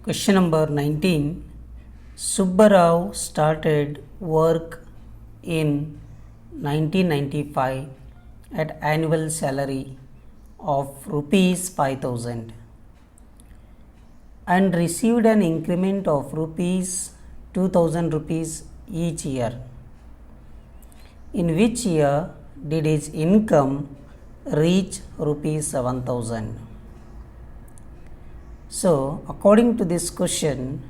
Question number 19. Subbarao started work in 1995 at annual salary of rupees 5,000 and received an increment of rupees 2,000 rupees each year. In which year did his income reach rupees 7,000? So, according to this question,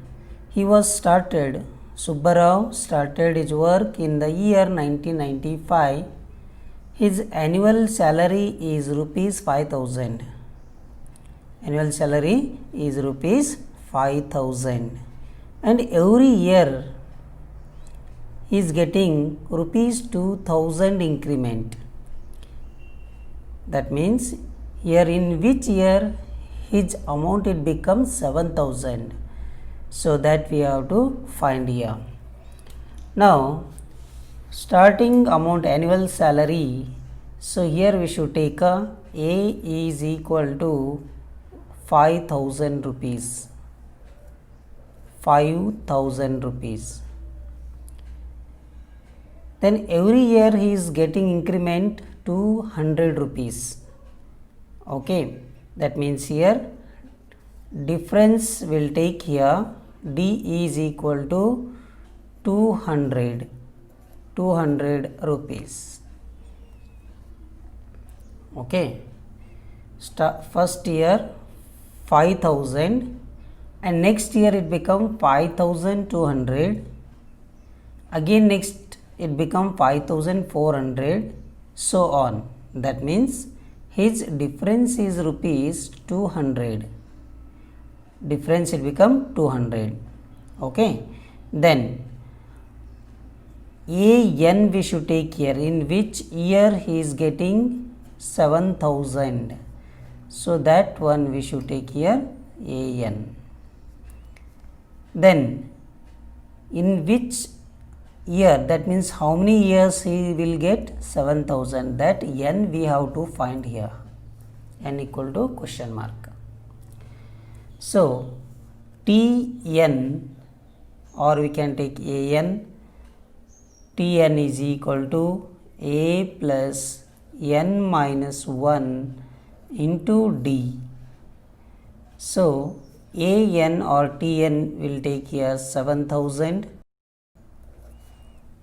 Subbarao started his work in the year 1995. His annual salary is rupees 5,000. Annual salary is rupees 5,000. And every year he is getting rupees 2,000 increment. That means here in which year his amount it becomes 7,000. So that we have to find here. Now starting amount annual salary. So here we should take A is equal to 5,000 rupees. 5,000 rupees. Then every year he is getting increment 200 rupees. Okay, that means here difference will take here D is equal to 200 rupees. Okay, first year 5,000 and next year it become 5,200. Again next it become 5,400, so on. That means his difference is rupees 200. Difference it become 200. Okay, then AN we should take here, in which year he is getting 7,000. So that one we should take here AN. Then in which year, that means how many years he will get 7,000, that N we have to find here. N equal to question mark. So Tn, or we can take An. Tn is equal to A plus N minus 1 into D. So An or Tn will take here 7,000.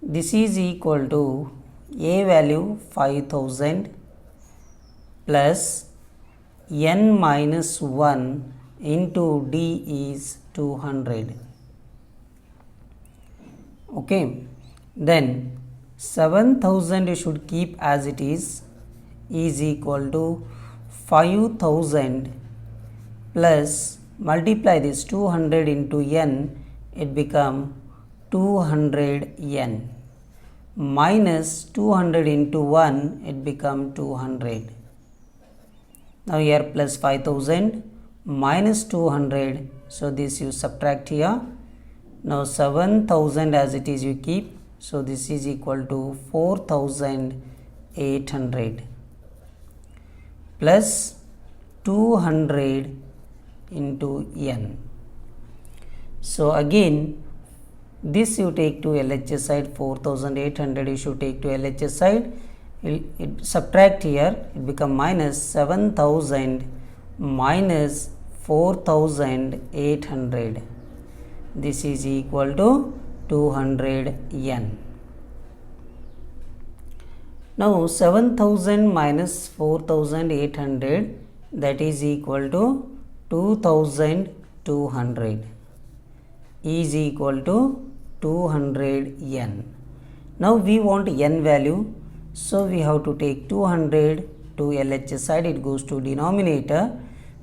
This is equal to A value 5,000 plus N minus 1 into D is 200. Okay, then 7,000 you should keep as it is equal to 5,000 plus multiply this 200 into N, it become 200 N minus 200 into 1, it become 200. Now here plus 5,000 minus 200, so this you subtract here. Now 7,000 as it is you keep, so this is equal to 4,800 plus 200 into N. So again this you take to LHS side, 4,800 you should take to LHS side. It subtract here, it become minus 7,000 minus 4,800. This is equal to 200 N. Now 7,000 minus 4,800, that is equal to 2,200 is equal to 200 N. Now we want N value, so we have to take 200 to LHS side, it goes to denominator.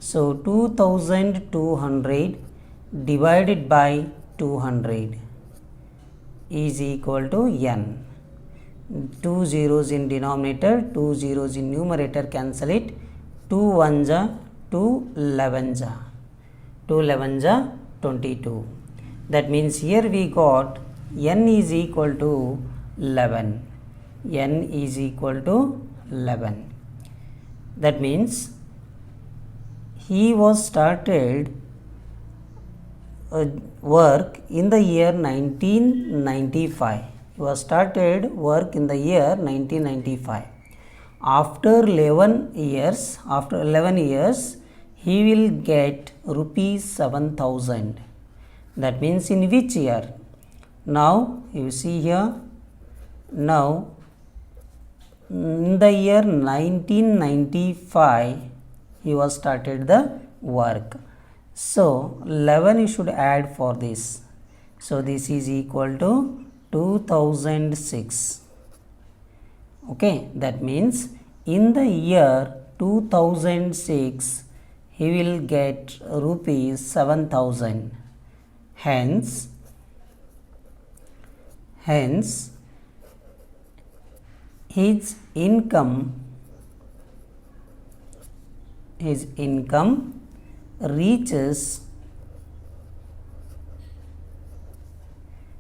So 2,200 divided by 200 is equal to N. 2 zeros in denominator, 2 zeros in numerator, cancel it. 2 1s are 2 11s are 2 11s are 22. That means here we got N is equal to 11. N is equal to 11. That means he was started work in the year 1995. He was started work in the year 1995. After 11 years, he will get rupees 7,000. That means in which year? Now you see here, now in the year 1995 he was started the work. So 11 you should add for this. So this is equal to 2006. Okay, that means in the year 2006 he will get rupees 7,000. Hence his income reaches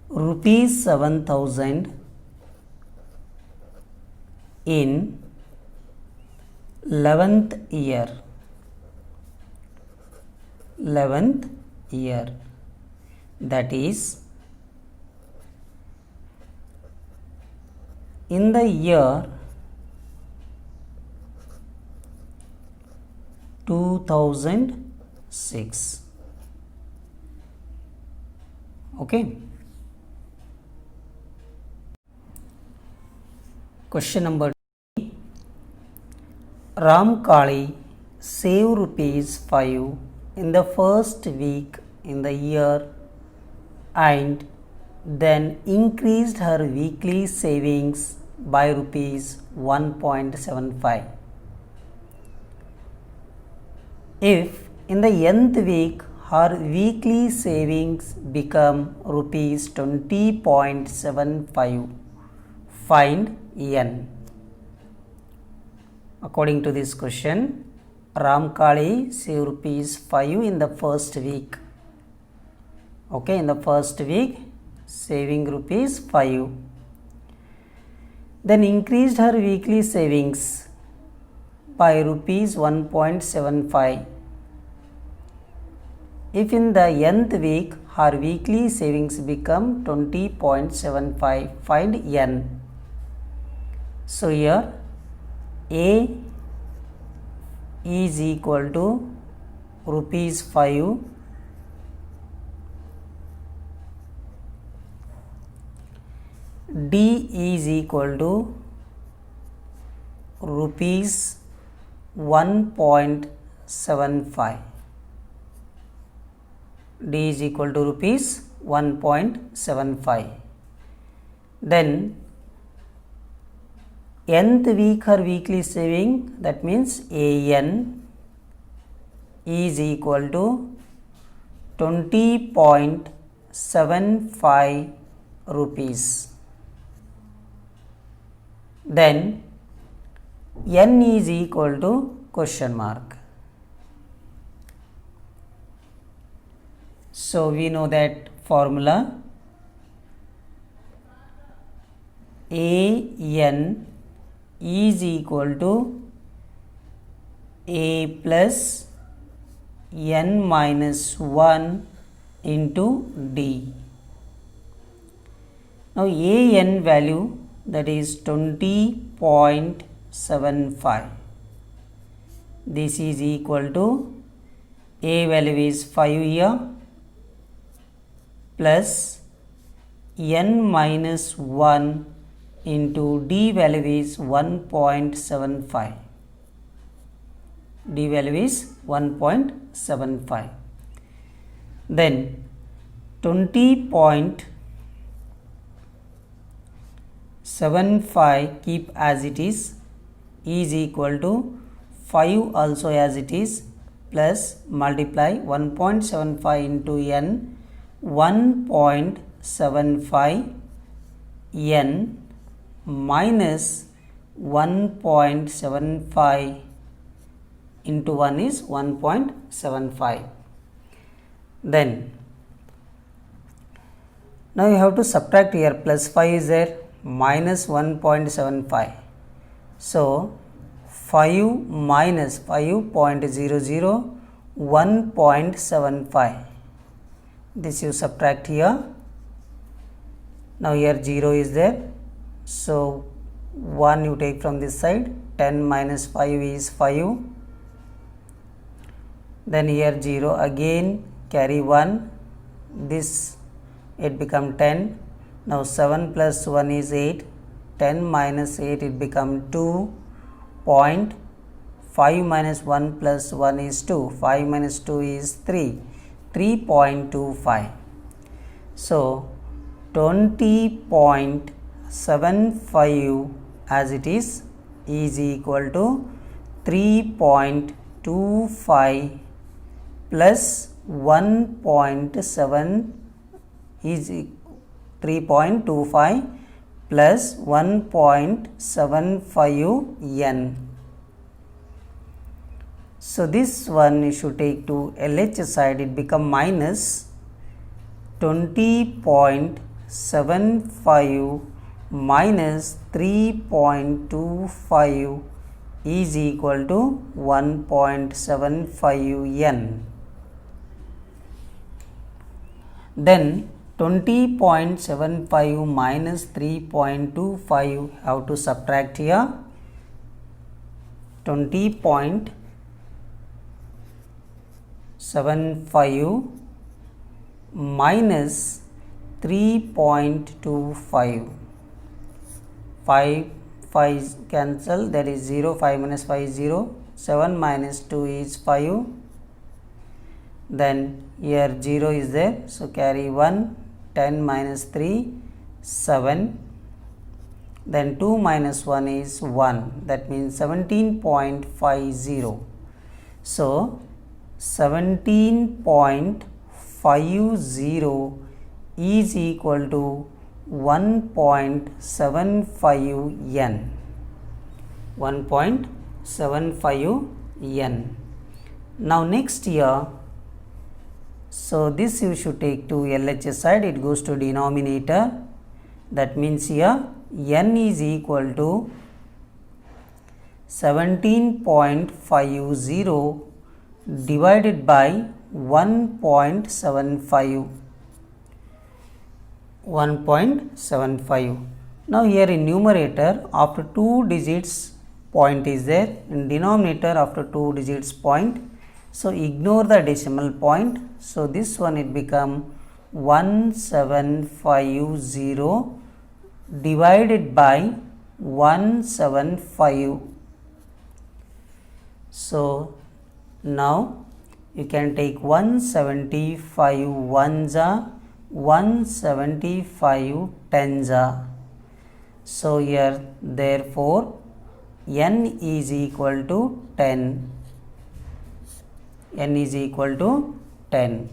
rupees 7,000 in 11th year. That is, in the year 2006. Okay. Question number 2. Ram Kali saved rupees 5 in the first week in the year and then increased her weekly savings by rupees 1.75. If in the nth week her weekly savings become rupees 20.75, find n. According to this question, Ram Kali saved rupees 5 in the first week. Okay, in the first week saving rupees 5. Then increased her weekly savings by rupees 1.75. If in the nth week her weekly savings become 20.75, find n. So here A is equal to rupees 5, D is equal to rupees 1.75. D is equal to rupees 1.75. Then nth week her weekly saving, that means AN is equal to 20.75 rupees. Then n is equal to question mark. So we know that formula AN is equal to A plus n minus 1 into D. Now AN value, that is 20.75. This is equal to A value is 5 here plus n minus 1 into D value is 1.75. D value is 1.75. Then 20.75 keep as it is equal to 5 also as it is plus multiply 1.75 into n, 1.75 n minus 1.75 into 1 is 1.75. Then now you have to subtract here, plus 5 is there, minus 1.75. So 5 minus 5.00, 1.75. this you subtract here. Now here 0 is there, so 1 you take from this side. 10 minus 5 is 5. Then here 0 again, carry 1, this it become 10. Now 7 plus 1 is 8. 10 minus 8 it become 2. Point 5 minus 1 plus 1 is 2. 5 minus 2 is 3. 3.25. So 20.75 as it is equal to 3.25 plus 1.7 is 3.25 plus 1.75 n. So this one you should take to LHS side, it become minus 20.75 minus 3.25 is equal to 1.75 n. Then 20.75 minus 3.25 have to subtract here. 20.75 minus 3.25. 5 cancel, that is 0. 5 minus 5 is 0. 7 minus 2 is 5. Then here 0 is there, so carry 1. 10 minus 3 7. Then 2 minus 1 is 1, that means 17.50. So 17.50 is equal to 1.75 n. 1.75 n. Now next here, so this you should take to LHS side, it goes to denominator. That means here n is equal to 17.50 divided by 1.75. 1.75. Now here in numerator, after 2 digits point is there, in denominator after 2 digits point, so ignore the decimal point. So this one it become 1750 divided by 175. So now you can take 175 ones are, 175 tens are. So here therefore n is equal to 10. n is equal to 10.